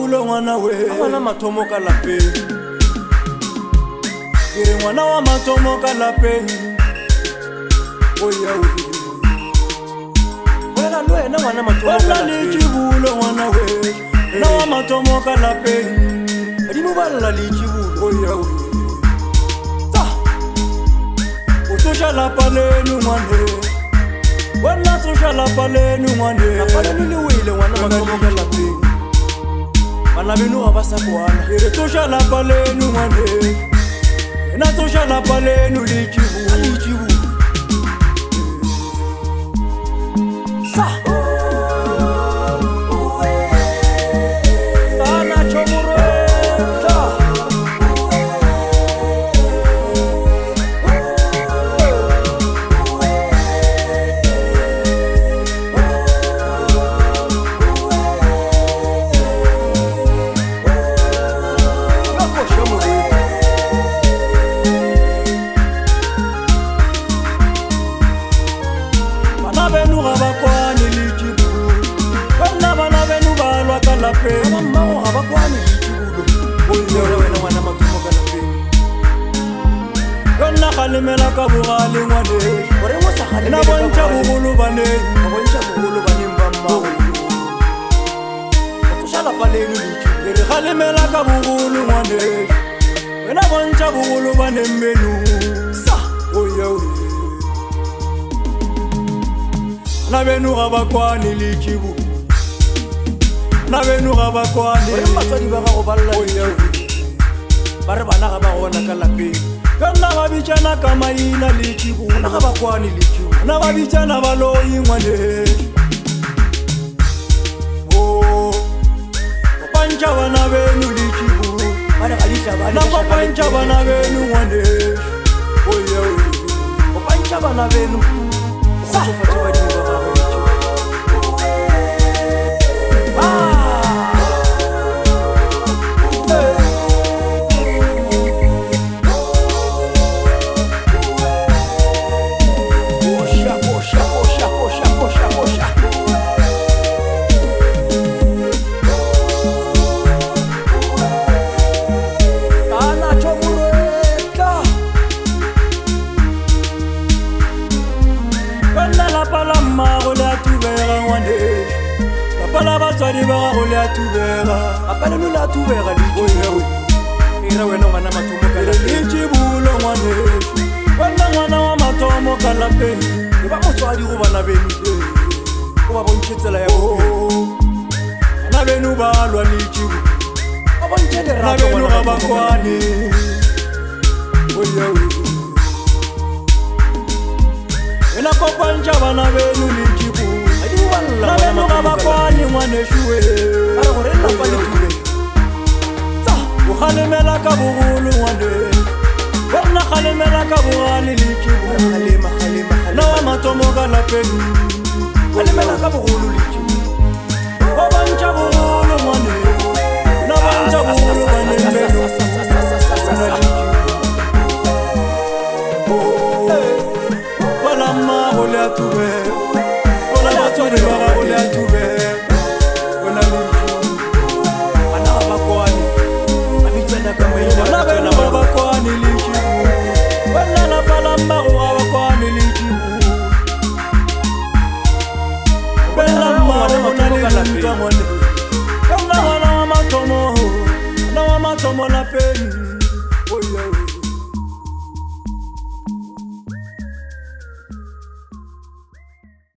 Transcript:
Lichibulo ngwana we ngwana mathomo ka lapeng Ke ngwana wa mathomo ka lapeng Oya we Wena lwena ngwana mathomo ka lapeng Lichibulo ngwana we na wa mathomo ka lapeng Adimo balla Lichibulo oya we Ta Utosha lapa lenu ngwane Wena tosha lapa lenu ngwane Lapa lenu liwile ngwana mathomo ka lapeng Bana benu abasa kwana Ere tosha lapa lenu ngwane Ena tosha lapa lenu Lichibulo Sa Sana chomureta Bana benu abakwani Lichibulo Bana benu balwa ka lapeng Mama abakwani Lichibulo Oya wena ngwana mathomo ka lapeng Yona khalemela ka bogale ngwane Gore mo sa khalemela na bontsha bogolo baneng bontsha bogolo baneng ba mmago Batosha lapa lenu Lichibulo Re khalemela ka bogolo ngwane Wena bontsha bogolo baneng benu Sa oya we Na benu abakwani Lichibulo Na benu abakwani Gore matsadi ba gago balla oya ba re bana ga ba gona ka lapeng Yona ba bitšana ka maina Lichibulo Na ga bakwani Lichibulo Na ba bitšana baloi ngwane Oh Kopantša bana benu Lichibulo Na kopantša bana benu ngwane Oya Kopantša bana benu Sa Kopantša badimo ba gago Bala batswadi ba gago le a tubega Apana no le a tubega Lichibulo Mira wena ngwana mathomo ka lapeng Lichibulo ngwane Wena ngwana wa mathomo ka lapeng E ba motswadi go bana benu O ba bontšhetsela ya bophelo Bana benu ba lwa Lichibulo Ba bontšhe lerato Bana benu ga bakwane Oya Ena kopantša bana benu Lichibulo Na benu ga bakwani ngwane šue Are gore nna pa le tube Tsa O khalemela ka bogolo ngwane Wena khalemela ka bogale Lichibulo Khalema Na wa mathomo ka lapeng Khalemela ka bogolo Lichibulo O bantša bogolo ngwane Na bantša bogolo ngwane Bala mma go le a tube Batswadi ba gago le a tube Wena Lichibulo Bana ga bakwani Ba bitsana ka maina Bana benu ga bakwani Lichibulo Wena lapa la mmago ga bakwani Lichibulo Wena mmago na le ntwa ngwane Wena ngwana wa mathomo Na wa mathomo lapeng